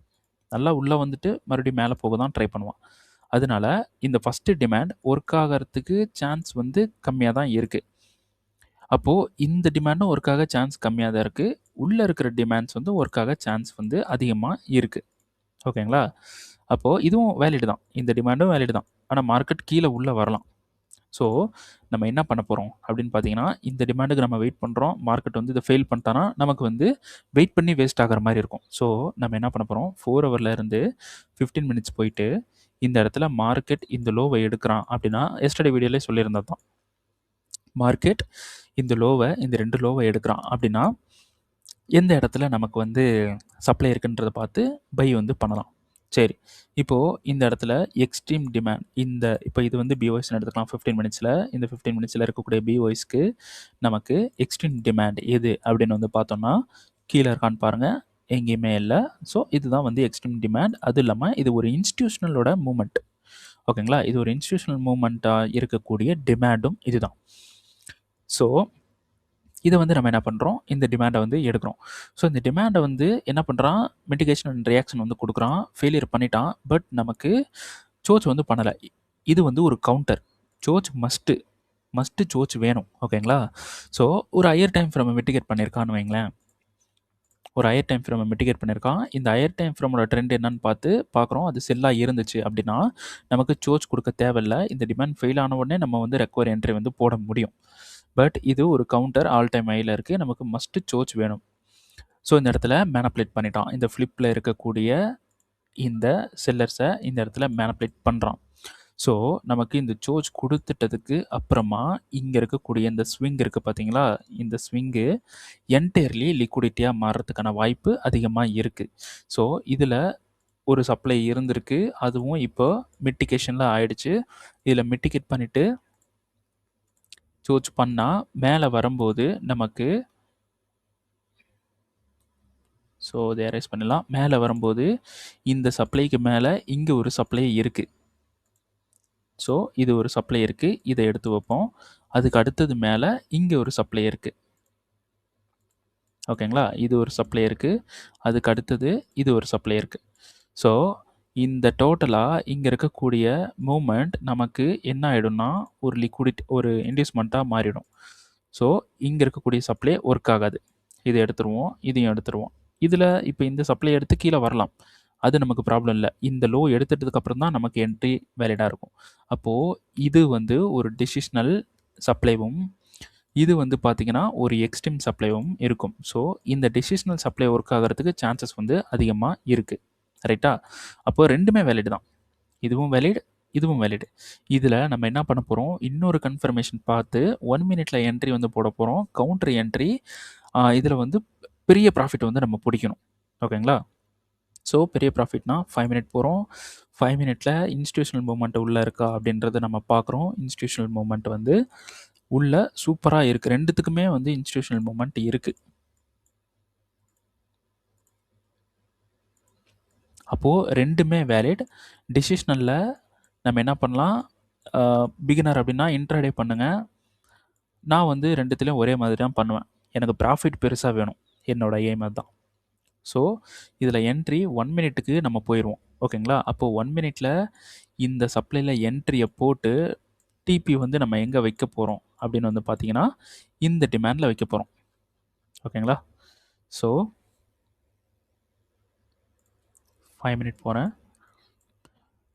நல்லா உள்ளே வந்துட்டு மறுபடியும் மேலே போக தான் ட்ரை பண்ணுவான். அதனால இந்த ஃபஸ்ட்டு டிமாண்ட் ஒர்க் ஆகிறதுக்கு சான்ஸ் வந்து கம்மியாக தான் இருக்குது. அப்போது இந்த டிமாண்டும் ஒர்க் ஆக சான்ஸ் கம்மியாக தான் இருக்குது. உள்ளே இருக்கிற டிமாண்ட்ஸ் வந்து ஒர்க் ஆக சான்ஸ் வந்து அதிகமாக இருக்குது. ஓகேங்களா? அப்போது இதுவும் வேலிடு தான். இந்த டிமாண்டும் வேலிடு தான். ஆனால் மார்க்கெட் கீழே உள்ளே வரலாம். ஸோ நம்ம என்ன பண்ண போகிறோம் அப்படின்னு பார்த்தீங்கன்னா, இந்த டிமாண்டுக்கு நம்ம வெயிட் பண்ணுறோம். மார்க்கெட் வந்து இதை ஃபெயில் பண்ணிட்டானா நமக்கு வந்து வெயிட் பண்ணி வேஸ்ட் ஆகிற மாதிரி இருக்கும். ஸோ நம்ம என்ன பண்ண போகிறோம், 4 ஹவர்லேருந்து 15 மினிட்ஸ் போயிட்டு இந்த இடத்துல மார்க்கெட் இந்த லோவை எடுக்கிறான் அப்படின்னா, எஸ்டர்டே வீடியோலே சொல்லியிருந்தது தான். மார்க்கெட் இந்த 2 லோவை எடுக்கிறான் அப்படின்னா எந்த இடத்துல நமக்கு வந்து சப்ளை இருக்குன்றதை பார்த்து பை வந்து பண்ணலாம். சரி, இப்போது இந்த இடத்துல எக்ஸ்ட்ரீம் டிமாண்ட், இப்போ இது வந்து பிஓஎஸ்ன்னு எடுத்துக்கலாம் 15 மினிட்ஸில். இந்த 15 மினிட்ஸில் இருக்கக்கூடிய பிஓஎஸ்க்கு நமக்கு எக்ஸ்ட்ரீம் டிமாண்ட் எது அப்படின்னு வந்து பார்த்தோம்னா கீழே இருக்கான்னு பாருங்கள், எங்கேயுமே இல்லை. ஸோ இதுதான் வந்து எக்ஸ்ட்ரீம் டிமாண்ட். அதுவும் இல்லாமல் இது ஒரு இன்ஸ்டிடியூஷனலோட மூமெண்ட். ஓகேங்களா? இது ஒரு இன்ஸ்டிடியூஷனல் மூமெண்ட்டாக இருக்கக்கூடிய டிமாண்டும் இதுதான். ஸோ இதை வந்து நம்ம என்ன பண்ணுறோம், இந்த டிமாண்டை வந்து எடுக்கிறோம். ஸோ இந்த டிமாண்டை வந்து என்ன பண்ணுறான், மிட்டிகேஷன் அண்ட் ரியாக்ஷன் வந்து கொடுக்குறான். ஃபெயிலியர் பண்ணிட்டான். பட் நமக்கு சோச் வந்து பண்ணலை. இது வந்து ஒரு கவுண்டர். சோச் மஸ்ட்டு சோச் வேணும். ஓகேங்களா? ஸோ ஒரு ஹையர் டைம் ஃப்ரேமை மிட்டிகேட் பண்ணியிருக்கான்னு வைங்களேன். ஒரு ஹையர் டைம் ஃப்ரேமை மிட்டிகேட் பண்ணியிருக்கான். இந்த ஹையர் டைம் ஃப்ரேமோட ட்ரெண்ட் என்னன்னு பார்க்குறோம். அது செல்லாக இருந்துச்சு அப்படின்னா நமக்கு சோச் கொடுக்க தேவையில்ல. இந்த டிமாண்ட் ஃபெயில் ஆன உடனே நம்ம வந்து ரெக்கவர் என்ட்ரி வந்து போட முடியும். பட் இது ஒரு கவுண்டர் ஆல் டைம் ஹையில் இருக்குது. நமக்கு மஸ்ட்டு சோச் வேணும். ஸோ இந்த இடத்துல மேனிபுலேட் பண்ணிட்டான். இந்த ஃப்ளிப்பில் இருக்கக்கூடிய இந்த செல்லர்ஸை இந்த இடத்துல மேனிபுலேட் பண்ணுறான். ஸோ நமக்கு இந்த சோச் கொடுத்துட்டதுக்கு அப்புறமா இங்கே இருக்கக்கூடிய இந்த ஸ்விங் இருக்குது பார்த்தீங்களா? இந்த ஸ்விங்கு என்டையர்லி லிக்விடிட்டியாக மாறுறதுக்கான வாய்ப்பு அதிகமாக இருக்குது. ஸோ இதில் ஒரு சப்ளை இருந்திருக்கு. அதுவும் இப்போ மிட்டிகேஷனில் ஆயிடுச்சு. இதில் மிட்டிகேட் பண்ணிவிட்டு சோச் பண்ணால் மேலே வரும்போது நமக்கு ஸோ இதை எரேஸ் பண்ணலாம். மேலே வரும்போது இந்த சப்ளைக்கு மேலே இங்கே ஒரு சப்ளை இருக்குது. ஸோ இது ஒரு சப்ளை இருக்குது. இதை எடுத்து வைப்போம். அதுக்கு அடுத்தது மேலே இங்கே ஒரு சப்ளை இருக்குது. ஓகேங்களா? இது ஒரு சப்ளை இருக்குது. அதுக்கு அடுத்தது இது ஒரு சப்ளை இருக்குது. ஸோ இந்த டோட்டலாக இங்கே இருக்கக்கூடிய மூமெண்ட் நமக்கு என்ன ஆகிடும்னா ஒரு இன்டியூஸ்மெண்ட்டாக மாறிடும். ஸோ இங்கே இருக்கக்கூடிய சப்ளை ஒர்க் ஆகாது. இதை எடுத்துருவோம். இதையும் எடுத்துருவோம். இதில் இப்போ இந்த சப்ளை எடுத்து கீழே வரலாம். அது நமக்கு ப்ராப்ளம் இல்லை. இந்த லோ எடுத்துட்டதுக்கு அப்புறம் தான் நமக்கு என்ட்ரி வேலிடாக இருக்கும். அப்போது இது வந்து ஒரு டிசிஷனல் சப்ளைவும் இது வந்து பார்த்திங்கன்னா ஒரு எக்ஸ்ட்ரீம் சப்ளைவும் இருக்கும். ஸோ இந்த டிசிஷனல் சப்ளை ஒர்க் ஆகிறதுக்கு சான்சஸ் வந்து அதிகமாக இருக்குது. ரைட்டா? அப்போது ரெண்டுமே வேலிட் தான். இதுவும் வேலிட், இதுவும் வேலிட். இதில் நம்ம என்ன பண்ண போகிறோம், இன்னொரு கன்ஃபர்மேஷன் பார்த்து 1 மினிட்ல என்ட்ரி வந்து போட போகிறோம். Counter entry. இதில் வந்து பெரிய ப்ராஃபிட் வந்து நம்ம பிடிக்கணும். ஓகேங்களா? ஸோ பெரிய ப்ராஃபிட்னா 5 மினிட் போகிறோம். 5 மினிட்ல இன்ஸ்டியூஷனல் மூவ்மெண்ட் உள்ளே இருக்கா அப்படின்றத நம்ம பார்க்குறோம். இன்ஸ்டியூஷனல் மூவ்மெண்ட் வந்து உள்ள சூப்பராக இருக்குது. ரெண்டுத்துக்குமே வந்து இன்ஸ்டியூஷனல் மூவ்மெண்ட் இருக்குது. அப்போது ரெண்டுமே வேலிட். டிசிஷனலில் நம்ம என்ன பண்ணலாம், பிகினர் அப்படின்னா இன்ட்ராடே பண்ணுங்கள். நான் வந்து ரெண்டுத்துலேயும் ஒரே மாதிரி தான் பண்ணுவேன். எனக்கு ப்ராஃபிட் பெருசாக வேணும். என்னோடய எய்ம் அதுதான். ஸோ இதில் என்ட்ரி 1 மினிட்டுக்கு நம்ம போயிடுவோம். ஓகேங்களா? அப்போது 1 மினிட்ல இந்த சப்ளையில் என்ட்ரியை போட்டு டிபி வந்து நம்ம எங்கே வைக்க போகிறோம் அப்படின்னு வந்து பார்த்தீங்கன்னா இந்த டிமாண்டில் வைக்க போகிறோம். ஓகேங்களா? ஸோ 5 மினிட் போகிறேன்.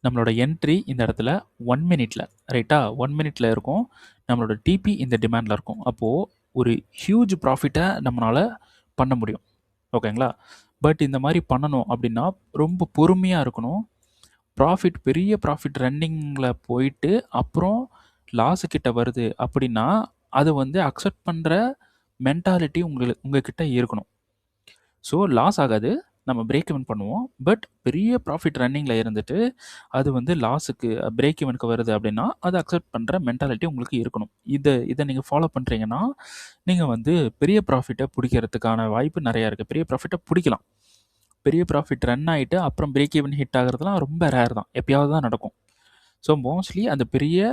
நம்மளோட என்ட்ரி இந்த இடத்துல 1 மினிட்ல, ரைட்டா? 1 மினிட்ல இருக்கும். நம்மளோட டிபி இந்த டிமாண்டில் இருக்கும். அப்போது ஒரு ஹியூஜ் ப்ராஃபிட்டை நம்மளால் பண்ண முடியும். ஓகேங்களா? பட் இந்த மாதிரி பண்ணணும் அப்படின்னா ரொம்ப பொறுமையாக இருக்கணும். பெரிய ப்ராஃபிட் ரன்னிங்கில் போயிட்டு அப்புறம் லாஸு கிட்ட வருது அப்படின்னா அதை வந்து அக்செப்ட் பண்ணுற மென்டாலிட்டி உங்ககிட்ட இருக்கணும். ஸோ லாஸ் ஆகாது, நம்ம பிரேக் ஈவன் பண்ணுவோம். பட் பெரிய ப்ராஃபிட் ரன்னிங்கில் இருந்துட்டு அது வந்து லாஸுக்கு பிரேக் ஈவனுக்கு வருது அப்படின்னா அதை அக்செப்ட் பண்ணுற மென்டாலிட்டி உங்களுக்கு இருக்கணும். இதை நீங்கள் ஃபாலோ பண்ணுறீங்கன்னா நீங்கள் வந்து பெரிய ப்ராஃபிட்டை பிடிக்கிறதுக்கான வாய்ப்பு நிறையா இருக்குது. பெரிய ப்ராஃபிட்டை பிடிக்கலாம். பெரிய ப்ராஃபிட் ரன் ஆகிட்டு அப்புறம் பிரேக் ஈவன் ஹிட் ஆகிறதுலாம் ரொம்ப ரேர் தான். எப்பயாவது தான் நடக்கும். ஸோ மோஸ்ட்லி அந்த பெரிய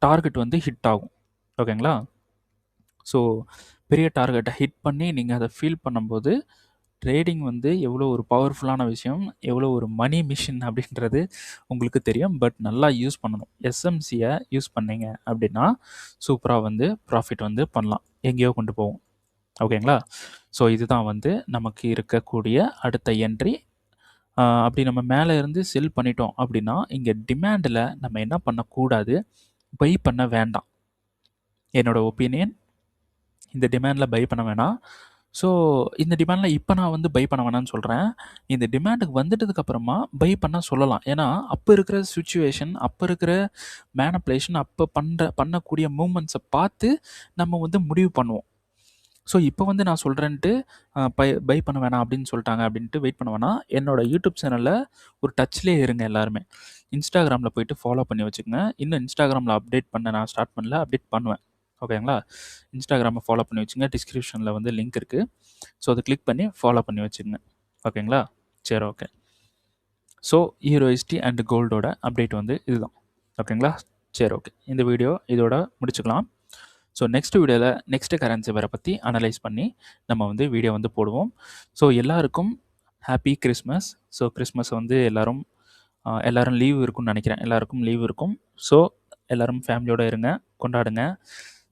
டார்கெட் வந்து ஹிட் ஆகும். ஓகேங்களா? ஸோ பெரிய டார்கெட்டை ஹிட் பண்ணி நீங்கள் அதை ஃபீல் பண்ணும்போது ட்ரேடிங் வந்து எவ்வளோ ஒரு பவர்ஃபுல்லான விஷயம், எவ்வளோ ஒரு மணி மிஷின் அப்படின்றது உங்களுக்கு தெரியும். பட் நல்லா யூஸ் பண்ணணும். எஸ்எம்சியை யூஸ் பண்ணீங்க அப்படின்னா சூப்பராக வந்து ப்ராஃபிட் வந்து பண்ணலாம். எங்கேயோ கொண்டு போகும். ஓகேங்களா? ஸோ இதுதான் வந்து நமக்கு இருக்கக்கூடிய அடுத்த என்ட்ரி. அப்படி நம்ம மேலே இருந்து செல் பண்ணிட்டோம் அப்படின்னா இங்கே டிமாண்டில் நம்ம என்ன பண்ணக்கூடாது, பை பண்ண வேண்டாம். என்னோடய ஒப்பீனியன், இந்த டிமாண்டில் பை பண்ண வேணாம். ஸோ இந்த டிமாண்டில் இப்போ நான் வந்து பை பண்ண வேணாம்னு சொல்கிறேன். இந்த டிமாண்டுக்கு வந்துட்டதுக்கப்புறமா பை பண்ண சொல்லலாம். ஏன்னா அப்போ இருக்கிற சுச்சுவேஷன், அப்போ இருக்கிற மேனிபுலேஷன், அப்போ பண்ணக்கூடிய மூமெண்ட்ஸை பார்த்து நம்ம வந்து முடிவு பண்ணுவோம். ஸோ இப்போ வந்து நான் சொல்கிறேன்ட்டு பை பண்ண வேணாம் அப்படின்னு சொல்லிட்டாங்க அப்படின்ட்டு வெயிட் பண்ண வேணாம். என்னோடய யூடியூப் சேனலில் ஒரு டச்லேயே இருங்க எல்லாருமே. இன்ஸ்டாகிராமில் போய்ட்டு ஃபாலோ பண்ணி வச்சுக்கோங்க. இன்னும் இன்ஸ்டாகிராமில் அப்டேட் பண்ண நான் ஸ்டார்ட் பண்ணல, அப்டேட் பண்ணுவேன். ஓகேங்களா? இன்ஸ்டாகிராமை ஃபாலோ பண்ணி வச்சுங்க. டிஸ்கிரிப்ஷனில் வந்து லிங்க் இருக்குது. ஸோ அதை கிளிக் பண்ணி ஃபாலோ பண்ணி வச்சுக்கோங்க. ஓகேங்களா? சரி, ஓகே. ஸோ ஹீரோயிஸ்டி அண்ட் கோல்டோட அப்டேட் வந்து இதுதான். ஓகேங்களா? சரி, ஓகே. இந்த வீடியோ இதோட முடிச்சுக்கலாம். ஸோ நெக்ஸ்ட் வீடியோவில் நெக்ஸ்ட்டு கரன்சி வேரை பற்றி அனலைஸ் பண்ணி நம்ம வந்து வீடியோ வந்து போடுவோம். ஸோ எல்லாருக்கும் ஹாப்பி கிறிஸ்மஸ். ஸோ கிறிஸ்மஸ் வந்து எல்லோரும் எல்லாரும் லீவ் இருக்கும்னு நினைக்கிறேன். எல்லாருக்கும் லீவ் இருக்கும். ஸோ எல்லாரும் ஃபேமிலியோட இருங்க, கொண்டாடுங்க.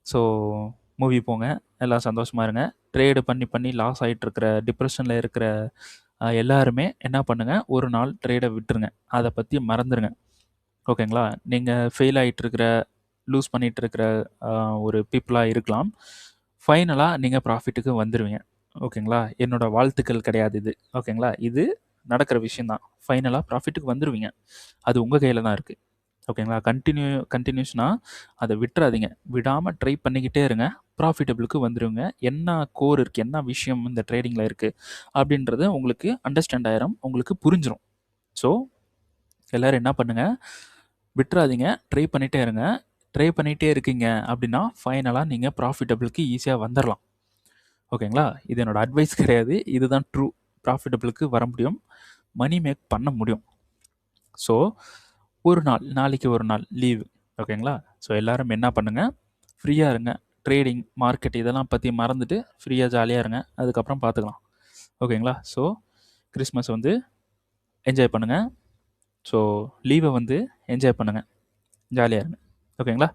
ஸோ மூவி போங்க, எல்லாம் சந்தோஷமா இருங்க. ட்ரேடு பண்ணி பண்ணி லாஸ் ஆயிட்டிருக்கிற, டிப்ரஷன்ல இருக்கிற எல்லாருமே என்ன பண்ணுங்க, ஒரு நாள் ட்ரேட விட்டுருங்க. அத பத்தி மறந்துருங்க. ஓகேங்களா? நீங்க ஃபெயில் ஆயிட்டிருக்கிற, லூஸ் பண்ணிட்டிருக்கிற அ ஒரு பீப்பிளா இருக்கலாம். ஃபைனலா நீங்க ப்ராஃபிட்டுக்கு வந்துருவீங்க. ஓகேங்களா? என்னோட வாழ்த்துக்கள் கிடையாது இது. ஓகேங்களா? இது நடக்கிற விஷயம் தான். ஃபைனலா ப்ராஃபிட்டுக்கு வந்துருவீங்க. அது உங்க கையில தான் இருக்கு. ஓகேங்களா? கன்டினியூஷனா அத விட்றாதீங்க. விடாம ட்ரை பண்ணிக்கிட்டே இருங்க. ப்ராஃபிட்டபிளுக்கு வந்துருங்க. என்ன கோர் இருக்கு, என்ன விஷயம் இந்த ட்ரேடிங்ல இருக்கு அப்படின்றது உங்களுக்கு அண்டர்ஸ்டாண்ட் ஆயிரும். உங்களுக்கு புரிஞ்சிரும். ஸோ எல்லாரும் என்ன பண்ணுங்க, விட்றாதீங்க. ட்ரை பண்ணிட்டே இருங்க. ட்ரை பண்ணிட்டே இருக்கீங்க அப்படின்னா, ஃபைனலா நீங்க ப்ராஃபிட்டபிளுக்கு ஈஸியா வந்துரலாம். ஓகேங்களா? இது என்னோட அட்வைஸ் கிடையாது. இதுதான் ட்ரூ. ப்ராஃபிட்டபிளுக்கு வர முடியும். மணி மேக் பண்ண முடியும். ஸோ ஒரு நாள், நாளைக்கு ஒரு நாள் லீவு. ஓகேங்களா? ஸோ எல்லாரும் என்ன பண்ணுங்க, ஃப்ரீயா இருங்க. ட்ரேடிங், மார்க்கெட் இதெல்லாம் பத்தி மறந்துட்டு ஃப்ரீயா ஜாலியா இருங்க. அதுக்கப்புறம் பார்த்துக்கலாம். ஓகேங்களா? ஸோ கிறிஸ்மஸ் வந்து என்ஜாய் பண்ணுங்க. ஸோ லீவ வந்து என்ஜாய் பண்ணுங்க. ஜாலியா இருங்க. ஓகேங்களா?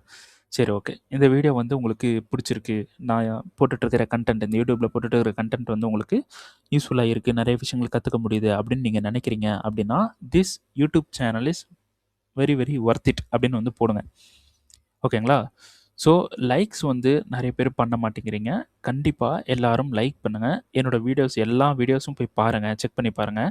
சரி, ஓகே. இந்த வீடியோ வந்து உங்களுக்கு பிடிச்சிருக்கு. நான் போட்டுட்ருக்கிற கன்டென்ட், இந்த யூடியூப்ல போட்டுட்டு இருக்கிற கன்டென்ட் வந்து உங்களுக்கு யூஸ்ஃபுல்லா இருக்கு. நிறைய விஷயங்கள் கத்துக்க முடியுது அப்படின்னு நீங்க நினைக்கிறீங்க அப்படின்னா, this YouTube channel is very very worth it அப்படின்னு வந்து போடுங்க. ஓகேங்களா? ஸோ லைக்ஸ் வந்து நிறைய பேர் பண்ண மாட்டேங்கிறீங்க. கண்டிப்பா எல்லாரும் லைக் பண்ணுங்க. என்னோட வீடியோஸ் எல்லா வீடியோஸும் போய் பாருங்க. செக் பண்ணி பாருங்க.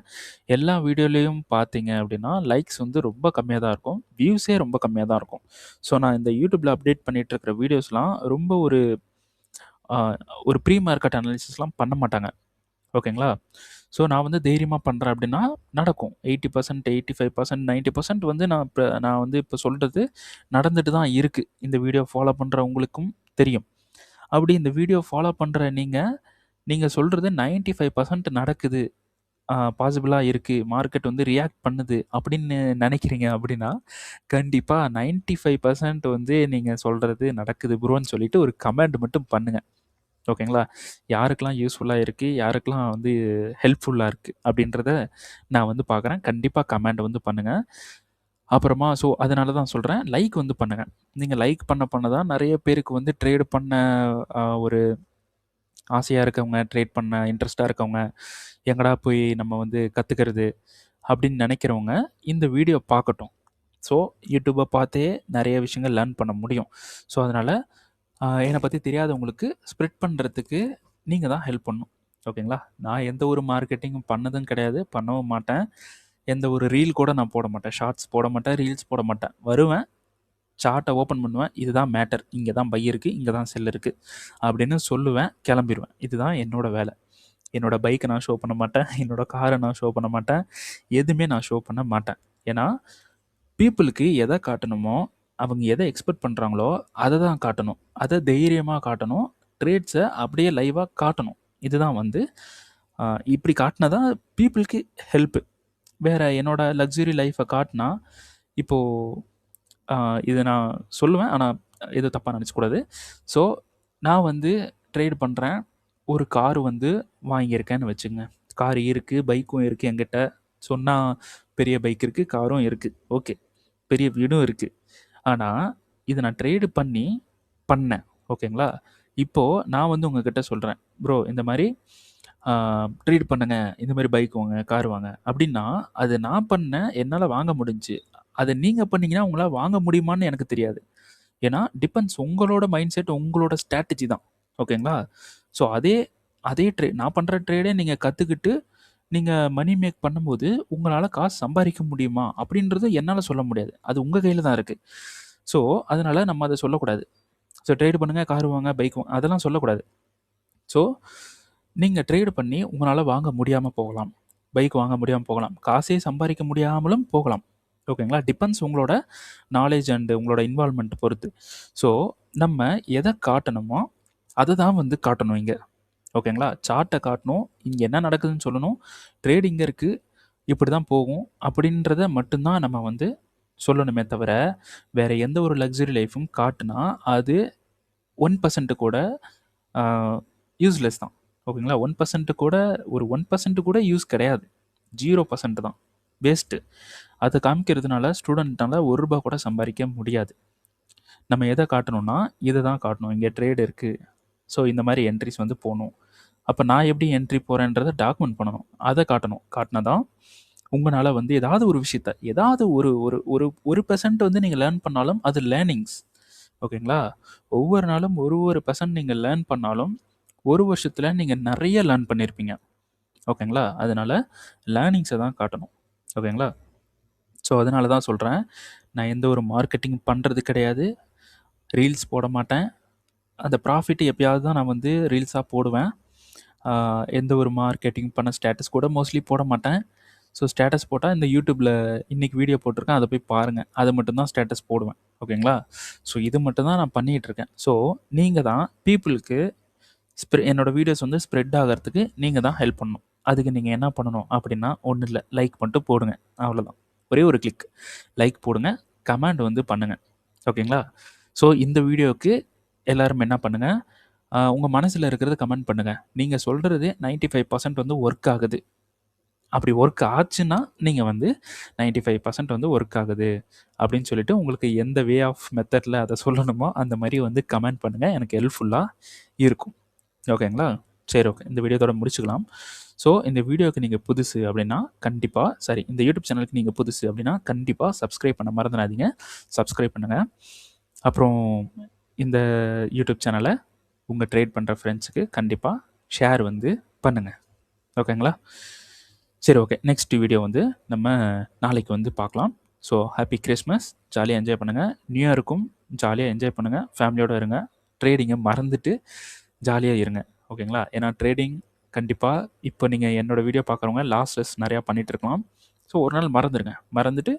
எல்லா வீடியோலயும் பார்த்தீங்க அப்படின்னா, லைக்ஸ் வந்து ரொம்ப கம்மியா தான் இருக்கும். வியூஸே ரொம்ப கம்மியா தான் இருக்கும். ஸோ நான் இந்த யூடியூப்ல அப்டேட் பண்ணிட்டு இருக்கிற வீடியோஸ்லாம் ரொம்ப அ ஒரு ப்ரீ மார்க்கெட் அனாலிசிஸ்லாம் பண்ண மாட்டாங்க. ஓகேங்களா? ஸோ நான் வந்து தைரியமா பண்றேன் அப்படின்னா நடக்கும். 80%, 85%, 90% வந்து நான் வந்து இப்போ சொல்றது நடந்துட்டு தான் இருக்கு. இந்த வீடியோ ஃபாலோ பண்ற உங்களுக்கும் தெரியும். அப்படி இந்த வீடியோ ஃபாலோ பண்ற நீங்க, நீங்க சொல்றது 95% நடக்குது. பாசிபிளா இருக்கு. மார்க்கெட் வந்து ரியாக்ட் பண்ணுது அப்படின்னு நினைக்கிறீங்க அப்படின்னா, கண்டிப்பா 95% வந்து நீங்க சொல்றது நடக்குது ப்ரோன்னு சொல்லிட்டு ஒரு கமெண்ட் மட்டும் பண்ணுங்க. ஓகேங்களா? யாருக்கெல்லாம் யூஸ்ஃபுல்லா இருக்கு, யாருக்கெல்லாம் வந்து ஹெல்ப்ஃபுல்லா இருக்கு அப்படின்றத நான் வந்து பார்க்குறேன். கண்டிப்பா கமெண்ட் வந்து பண்ணுங்க. அப்புறமா ஸோ அதனால தான் சொல்றேன், லைக் வந்து பண்ணுங்க. நீங்க லைக் பண்ண பண்ண தான் நெறைய பேருக்கு வந்து ட்ரேட் பண்ண ஒரு ஆசையா இருக்கவங்க, ட்ரேட் பண்ண இன்ட்ரெஸ்ட்டா இருக்கவங்க, எங்கடா போய் நம்ம வந்து கத்துக்கிறது அப்படின்னு நெனைக்கிறவங்க, இந்த வீடியோ பார்க்கட்டும். ஸோ யூடியூப பார்த்தே நெறைய விஷயங்கள் லேர்ன் பண்ண முடியும். ஸோ அதனால என்னை பத்தி தெரியாதவங்களுக்கு ஸ்ப்ரெட் பண்றதுக்கு நீங்க தான் ஹெல்ப் பண்ணணும். ஓகேங்களா? நான் எந்த ஒரு மார்க்கெட்டிங்கும் பண்ணதும் கிடையாது. பண்ணவும் மாட்டேன். எந்த ஒரு ரீல் கூட நான் போட மாட்டேன். ஷார்ட்ஸ் போட மாட்டேன். ரீல்ஸ் போட மாட்டேன். வருவேன், சார்ட்ட ஓப்பன் பண்ணுவேன். இதுதான் மேட்டர். இங்க தான் பை இருக்கு. இங்க தான் செல் இருக்கு. அப்படின்னு சொல்லுவேன். கிளம்பிருவேன். இதுதான் என்னோட வேலை. என்னோட பைக்க நான் ஷோ பண்ண மாட்டேன். என்னோட கார நான் ஷோ பண்ண மாட்டேன். எதுவுமே நான் ஷோ பண்ண மாட்டேன். ஏன்னா, பீப்பிளுக்கு எத காட்டணுமோ, அவங்க எத எக்ஸ்பெக்ட் பண்றாங்களோ, அத தான் காட்டணும். அத தைரியமா காட்டணும். ட்ரேட்ஸ அப்படியே லைவா காட்டணும். இதுதான் வந்து இப்படி காட்டுனா தான் பீப்பிளுக்கு ஹெல்ப்பு. வேற என்னோட லக்ஸுரி லைஃப காட்டுனா, இப்போ அ இத நான் சொல்லுவேன். ஆனா, எதுவும் தப்பா நெனச்சுக்கக்கூடாது. ஸோ, நான் வந்து ட்ரேட் பண்றேன். ஒரு கார் வந்து வாங்கியிருக்கேன்னு வச்சுக்கங்க. கார் இருக்கு, பைக்கும் இருக்கு என்கிட்ட. சொன்னா பெரிய பைக் இருக்கு, காரும் இருக்கு. ஓகே. பெரிய வீடும் இருக்கு. ஆனா, இத நான் ட்ரேடு பண்ணேன். ஓகேங்களா? இப்போ நான் வந்து உங்ககிட்ட சொல்றேன். ப்ரோ இந்த மாரி ஆ ட்ரேட் பண்ணுங்க. இந்த மாரி பைக் வாங்க, கார் வாங்க. அப்டின்னா, அது நான் பண்ணேன். என்னால வாங்க முடிஞ்சுச்சு. அத நீங்க பண்ணீங்கன்னா, உங்களால வாங்க முடியுமான்னு எனக்கு தெரியாது. ஏன்னா, டிபெண்ட்ஸ் உங்களோட மைண்ட் செட், உங்களோட ஸ்ட்ராட்டஜி தான். ஓகேங்களா? ஸோ அதே அதே நான் பண்ற ட்ரேடே நீங்க கத்துக்கிட்டு, நீங்க மணி மேக் பண்ணும்போது, உங்களால காசு சம்பாரிக்க முடியுமா? அப்டின்றது என்னால சொல்ல முடியாது. அது உங்க கையில தான் இருக்கு. ஸோ, அதனால நம்ம அத சொல்லக்கூடாது. ஸோ ட்ரேட் பண்ணுங்க, கார் வாங்க, பைக் வாங்க அதெல்லாம் சொல்லக்கூடாது. ஸோ, நீங்க ட்ரேட் பண்ணி உங்களால வாங்க முடியாம போகலாம். பைக் வாங்க முடியாம போகலாம். காசே சம்பாரிக்க முடியாமலும் போகலாம். ஓகேங்களா? டிபெண்ட்ஸ் உங்களோட நாலேட்ஜ் அண்ட் உங்களோட இன்வால்வ்மென்ட் பொறுத்து. ஸோ, நம்ம எத காட்டணுமோ, அத தான் வந்து காட்டணும் இங்க. ஓகேங்களா? சார்ட்ட காட்டணும். இங்க என்ன நடக்குதுன்னு சொல்லணும். ட்ரேட் இங்க இருக்கு. இப்படிதான் போகும். அப்படின்றத மட்டும் தான் நம்ம வந்து சொல்லணுமே தவிர, வேற எந்த ஒரு லக்ஸரி லைஃப்பும் காட்டுனா, அது 1% கூட ஆ யூஸ்லெஸ் தான். ஓகேங்களா? 1% கூட ஒரு 1% கூட யூஸ் கிடையாது. 0% தான். வேஸ்ட்டு. அதை காமிக்கிறதுனால ஸ்டூடெண்ட்டால ரூ. 1 கூட சம்பாதிக்க முடியாது. நம்ம எதை காட்டணும்னா, இதை தான் காட்டணும். இங்கே ட்ரேட் இருக்குது, ஸோ இந்த மாதிரி என்ட்ரிஸ் வந்து போகணும். அப்போ நான் எப்படி என்ட்ரி போகிறேன்றதை டாக்குமெண்ட் பண்ணணும், அதை காட்டணும். காட்டினா தான் உங்களால் வந்து ஏதாவது ஒரு விஷயத்த, ஏதாவது ஒரு ஒரு ஒரு ஒரு பெர்சன்ட் வந்து நீங்கள் லேர்ன் பண்ணாலும் அது லேர்னிங்ஸ். ஓகேங்களா? ஒவ்வொரு நாளும் ஒரு பெர்சன்ட் நீங்கள் லேர்ன் பண்ணாலும் ஒரு வருஷத்தில் நீங்கள் நிறைய லேர்ன் பண்ணியிருப்பீங்க. ஓகேங்களா? அதனால் லேர்னிங்ஸை தான் காட்டணும். ஓகேங்களா? ஸோ அதனால தான் சொல்கிறேன், நான் எந்த ஒரு மார்க்கெட்டிங் பண்ணுறது கிடையாது, ரீல்ஸ் போட மாட்டேன். அந்த ப்ராஃபிட் எப்பயாவது தான் நான் வந்து ரீல்ஸாக போடுவேன். எந்த ஒரு மார்க்கெட்டிங் பண்ண ஸ்டேட்டஸ் கூட மோஸ்ட்லி போட மாட்டேன். ஸோ ஸ்டேட்டஸ் போட்டால் இந்த யூடியூப்பில் இன்றைக்கி வீடியோ போட்டிருக்கேன், அதை போய் பாருங்கள், அதை மட்டும்தான் ஸ்டேட்டஸ் போடுவேன். ஓகேங்களா? ஸோ இது மட்டும்தான் நான் பண்ணிகிட்ருக்கேன். ஸோ நீங்கள் தான் பீப்புளுக்கு என்னோடய வீடியோஸ் வந்து ஸ்ப்ரெட் ஆகிறதுக்கு நீங்கள் தான் ஹெல்ப் பண்ணணும். அதுக்கு நீங்கள் என்ன பண்ணணும் அப்படின்னா, ஒன்றும் இல்லை, லைக் பண்ணிட்டு போடுங்க, அவ்வளோதான். ஒரே ஒரு கிளிக் லைக் போடுங்க, கமெண்ட் வந்து பண்ணுங்கள். ஓகேங்களா? ஸோ இந்த வீடியோவுக்கு எல்லோரும் என்ன பண்ணுங்கள், உங்கள் மனசில் இருக்கிறத கமெண்ட் பண்ணுங்கள். நீங்கள் சொல்கிறது 95% வந்து ஒர்க் ஆகுது. அப்படி ஒர்க் ஆச்சுன்னா நீங்கள் வந்து 95% வந்து ஒர்க் ஆகுது அப்படின்னு சொல்லிட்டு உங்களுக்கு எந்த வே ஆஃப் மெத்தடில் அதை சொல்லணுமோ அந்த மாதிரி வந்து கமெண்ட் பண்ணுங்கள். எனக்கு ஹெல்ப்ஃபுல்லாக இருக்கும். ஓகேங்களா? சரி, ஓகே. இந்த வீடியோதோட முடிச்சுக்கலாம். ஸோ இந்த வீடியோவுக்கு நீங்கள் புதுசு அப்படின்னா கண்டிப்பாக இந்த யூடியூப் சேனலுக்கு நீங்கள் புதுசு அப்படின்னா கண்டிப்பாக சப்ஸ்கிரைப் பண்ண மறந்துடாதீங்க. சப்ஸ்கிரைப் பண்ணுங்கள். அப்புறம் இந்த யூடியூப் சேனலை உங்கள் ட்ரேட் பண்ணுற ஃப்ரெண்ட்ஸுக்கு கண்டிப்பாக ஷேர் வந்து பண்ணுங்கள். ஓகேங்களா? சரி, ஓகே. நெக்ஸ்ட் வீடியோ வந்து நம்ம நாளைக்கு வந்து பார்க்கலாம். ஸோ ஹாப்பி கிறிஸ்மஸ், ஜாலியாக என்ஜாய் பண்ணுங்கள். நியூ இயருக்கும் ஜாலியாக என்ஜாய் பண்ணுங்கள், ஃபேமிலியோடு இருங்க, ட்ரேடிங்கை மறந்துட்டு ஜாலியாக இருங்க. ஓகேங்களா? ஏன்னா ட்ரேடிங் கண்டிப்பாக இப்போ நீங்கள் என்னோடய வீடியோ பார்க்குறவங்க லாஸஸ் நிறையா பண்ணிகிட்டு இருக்கலாம். ஸோ ஒரு நாள் மறந்துடுங்க, மறந்துட்டு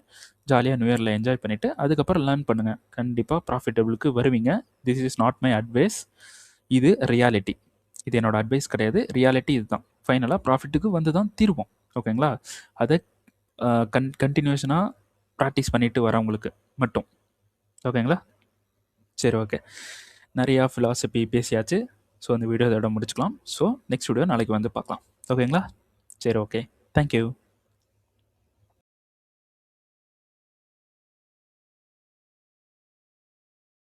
ஜாலியாக நியூ இயரில் என்ஜாய் பண்ணிவிட்டு அதுக்கப்புறம் லேர்ன் பண்ணுங்கள். கண்டிப்பாக ப்ராஃபிட்டபிளுக்கு வருவீங்க. This is not my advice, இது ரியாலிட்டி. இது என்னோடய அட்வைஸ் கிடையாது, ரியாலிட்டி இது தான். ஃபைனலாக ப்ராஃபிட்டுக்கு வந்து தான் தீர்வோம். ஓகேங்களா? அதை கண்டினியூஷனாக ப்ராக்டிஸ் பண்ணிட்டு வரவங்களுக்கு மட்டும். ஓகேங்களா? சரி, ஓகே. நிறையா ஃபிலாசபி பேசியாச்சு. ஸோ அந்த வீடியோ இதோட முடிச்சுக்கலாம். ஸோ நெக்ஸ்ட் வீடியோ நாளைக்கு வந்து பார்க்கலாம். ஓகேங்களா? சரி, ஓகே. தேங்க்யூ.